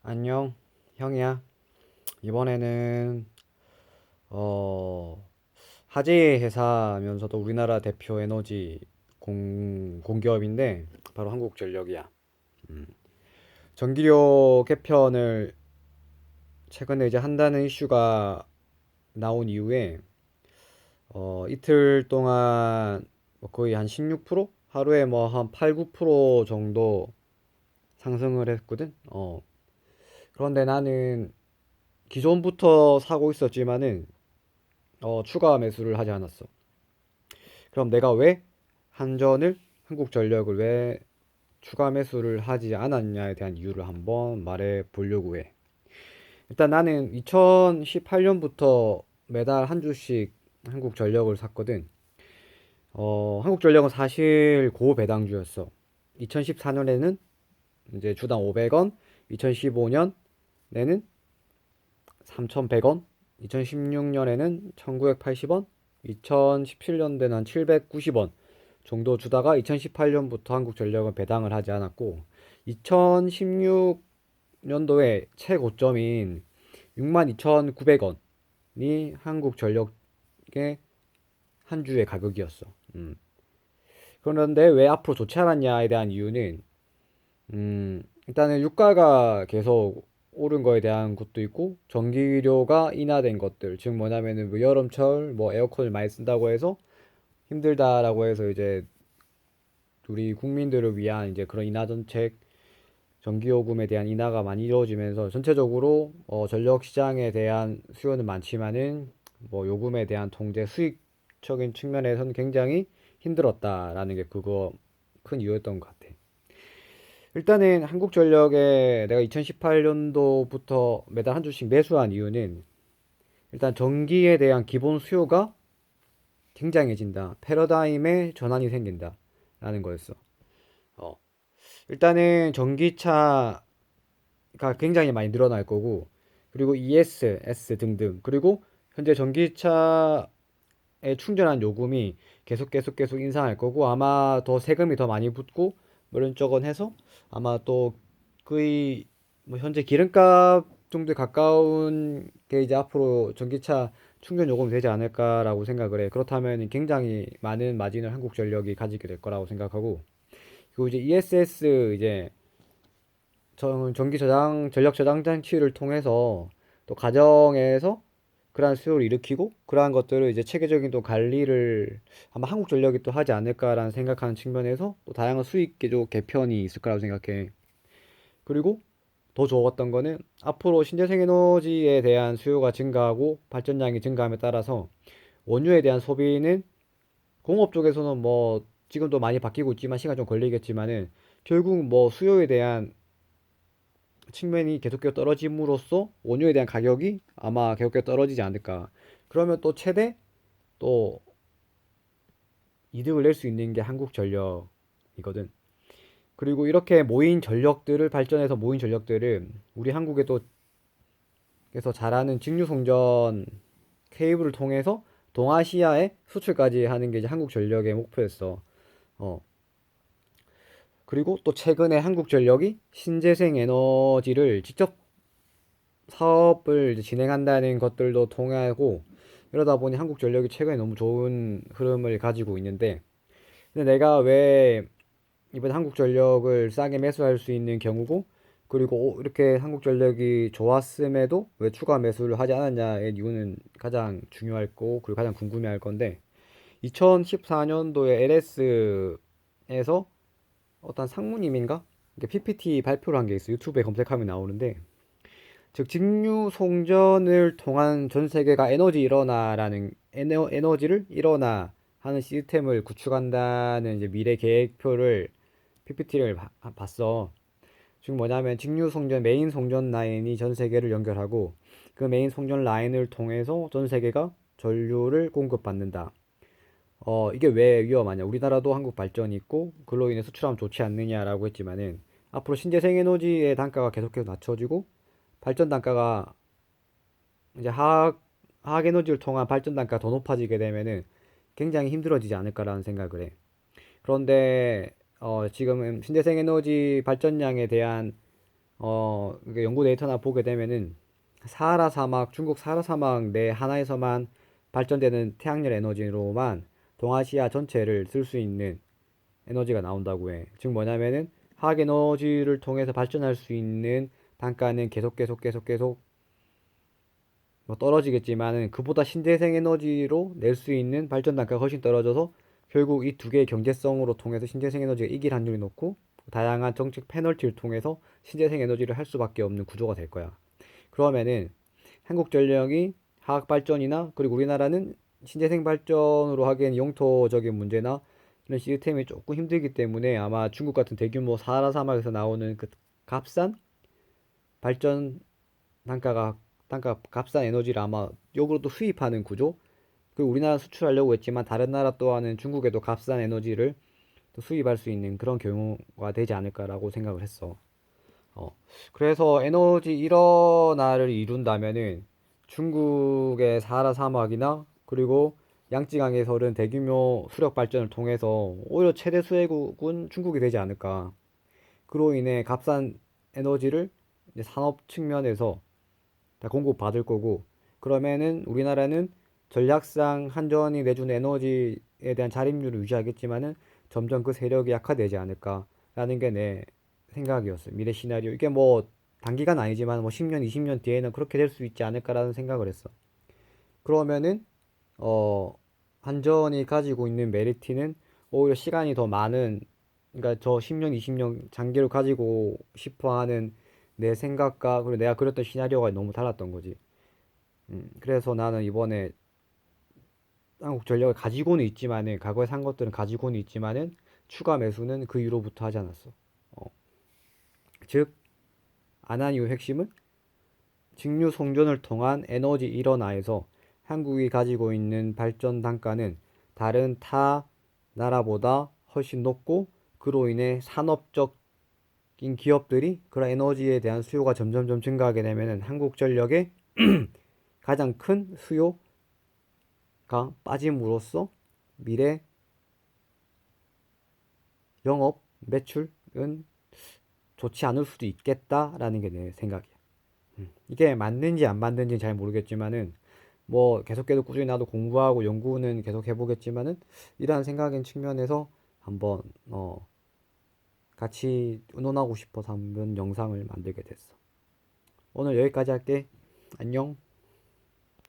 안녕, 형이야. 이번에는 어 화재 회사면서도 우리나라 대표 에너지 공기업인데 바로 한국전력이야. 음. 전기료 개편을 최근에 이제 한다는 이슈가 나온 이후에 이틀 동안 뭐 거의 한 16%? 하루에 뭐 한 8, 9% 정도 상승을 했거든. 그런데 나는 기존부터 사고 있었지만은 추가 매수를 하지 않았어. 그럼 내가 왜 한국전력을 왜 추가 매수를 하지 않았냐에 대한 이유를 한번 말해 보려고 해. 일단 나는 2018년부터 매달 한 주씩 한국전력을 샀거든. 한국전력은 사실 고배당주였어. 2014년에는 이제 주당 500원, 2015년에는 3,100원, 2016년에는 1,980원, 2017년에는 한 790원 정도 주다가 2018년부터 한국전력은 배당을 하지 않았고 2016년도에 최고점인 62,900원이 한국전력의 한 주의 가격이었어. 그런데 왜 앞으로 좋지 않았냐에 대한 이유는 일단은 유가가 계속 오른 거에 대한 것도 있고 전기료가 인하된 것들 즉 뭐냐면은 뭐 여름철 뭐 에어컨을 많이 쓴다고 해서 힘들다라고 해서 이제 우리 국민들을 위한 이제 그런 인하 정책 전기요금에 대한 인하가 많이 이루어지면서 전체적으로 전력 시장에 대한 수요는 많지만은 뭐 요금에 대한 통제 수익적인 측면에서는 굉장히 힘들었다라는 게 그거 큰 이유였던 것 같아. 일단은 한국전력에 내가 2018년도부터 매달 한 주씩 매수한 이유는 일단 전기에 대한 기본 수요가 굉장해진다. 패러다임의 전환이 생긴다. 라는 거였어. 어. 일단은 전기차가 굉장히 많이 늘어날 거고, 그리고 ES, S 등등. 그리고 현재 전기차에 충전한 요금이 계속 인상할 거고, 아마 더 세금이 더 많이 붙고, 뭐 이런 저건 해서 아마 또 거의 뭐 현재 기름값 정도에 가까운 게 이제 앞으로 전기차 충전 요금이 되지 않을까라고 생각을 해. 그렇다면 굉장히 많은 마진을 한국전력이 가지게 될 거라고 생각하고, 그리고 이제 ESS 이제 전기 저장 전력 저장 장치를 통해서 또 가정에서 그러한 수요를 일으키고 그러한 것들을 이제 체계적인 또 관리를 아마 한국전력이 또 하지 않을까라는 생각하는 측면에서 또 다양한 수익 개조 개편이 있을 거라고 생각해. 그리고 더 좋았던 거는 앞으로 신재생 에너지에 대한 수요가 증가하고 발전량이 증가함에 따라서 원유에 대한 소비는 공업 쪽에서는 뭐 지금도 많이 바뀌고 있지만 시간 좀 걸리겠지만은 결국 뭐 수요에 대한 측면이 계속해서 떨어짐으로써 원유에 대한 가격이 아마 계속해서 떨어지지 않을까. 그러면 또 최대 또 이득을 낼 수 있는 게 한국전력이거든. 그리고 이렇게 모인 전력들을 발전해서 모인 전력들을 우리 한국에 또 그래서 잘하는 직류송전 케이블을 통해서 동아시아에 수출까지 하는 게 이제 한국전력의 목표였어. 어. 그리고 또 최근에 한국전력이 신재생 에너지를 직접 사업을 이제 진행한다는 것들도 통하고 이러다 보니 한국전력이 최근에 너무 좋은 흐름을 가지고 있는데 근데 내가 왜 이번 한국전력을 싸게 매수할 수 있는 경우고 그리고 이렇게 한국전력이 좋았음에도 왜 추가 매수를 하지 않았냐의 이유는 가장 중요할 거고 그리고 가장 궁금해할 건데 2014년도에 LS에서 어떤 상무님인가? PPT 발표를 한 게 있어. 유튜브에 검색하면 나오는데 즉 직류 송전을 통한 전 세계가 에너지 일어나라는 에너지를 일어나 하는 시스템을 구축한다는 이제 미래 계획표를 PPT를 봤어. 즉 뭐냐면 직류 송전 메인 송전 라인이 전 세계를 연결하고 그 메인 송전 라인을 통해서 전 세계가 전류를 공급받는다. 이게 왜 위험하냐? 우리나라도 한국 발전이 있고 그로 인해 수출하면 좋지 않느냐라고 했지만은 앞으로 신재생 에너지의 단가가 계속해서 낮춰지고 발전 단가가 이제 화학 에너지를 통한 발전 단가가 더 높아지게 되면은 굉장히 힘들어지지 않을까라는 생각을 해. 그런데 지금은 신재생 에너지 발전량에 대한 이게 연구 데이터나 보게 되면은 사하라 사막, 중국 사하라 사막 내 하나에서만 발전되는 태양열 에너지로만 동아시아 전체를 쓸 수 있는 에너지가 나온다고 해. 즉 뭐냐면은 화학 에너지를 통해서 발전할 수 있는 단가는 계속 뭐 떨어지겠지만은 그보다 신재생 에너지로 낼 수 있는 발전 단가가 훨씬 떨어져서 결국 이 두 개의 경제성으로 통해서 신재생 에너지가 이길 확률이 높고 다양한 정책 페널티를 통해서 신재생 에너지를 할 수밖에 없는 구조가 될 거야. 그러면은 한국전력이 화학 발전이나 그리고 우리나라는 신재생 발전으로 하기엔 영토적인 문제나 이런 시스템이 조금 힘들기 때문에 아마 중국 같은 대규모 사하라 사막에서 나오는 그 값싼 발전 단가 값싼 에너지를 아마 역으로 또 수입하는 구조. 그 우리나라 수출하려고 했지만 다른 나라 또한은 중국에도 값싼 에너지를 또 수입할 수 있는 그런 경우가 되지 않을까라고 생각을 했어. 어. 그래서 에너지 일원화를 이룬다면은 중국의 사하라 사막이나 그리고 양쯔강에서 는 대규모 수력 발전을 통해서 오히려 최대 수혜국은 중국이 되지 않을까. 그로 인해 값싼 에너지를 이제 산업 측면에서 다 공급받을 거고, 그러면은 우리나라는 전략상 한전이 내주는 에너지에 대한 자립률을 유지하겠지만은 점점 그 세력이 약화되지 않을까라는 게 내 생각이었어. 미래 시나리오. 이게 뭐 단기간 아니지만 뭐 10년, 20년 뒤에는 그렇게 될 수 있지 않을까라는 생각을 했어. 그러면은 어 한전이 가지고 있는 메리트는 오히려 시간이 더 많은, 그러니까 저 10년, 20년 장기를 가지고 싶어 하는 내 생각과 그리고 내가 그렸던 시나리오가 너무 달랐던 거지. 그래서 나는 이번에 한국전력을 가지고는 있지만은 과거에 산 것들은 가지고는 있지만은 추가 매수는 그 이후로부터 하지 않았어. 어. 즉, 안 한 이유 핵심은 직류 송전을 통한 에너지 일원화에서 한국이 가지고 있는 발전 단가는 다른 타 나라보다 훨씬 높고, 그로 인해 산업적인 기업들이 그런 에너지에 대한 수요가 점점점 증가하게 되면은 한국전력의 가장 큰 수요가 빠짐으로써 미래 영업 매출은 좋지 않을 수도 있겠다라는 게 내 생각이야. 이게 맞는지 안 맞는지 잘 모르겠지만은 뭐 계속 꾸준히 나도 공부하고 연구는 계속 해보겠지만은 이러한 생각인 측면에서 한번 같이 의논하고 싶어서 한번 영상을 만들게 됐어. 오늘 여기까지 할게. 안녕.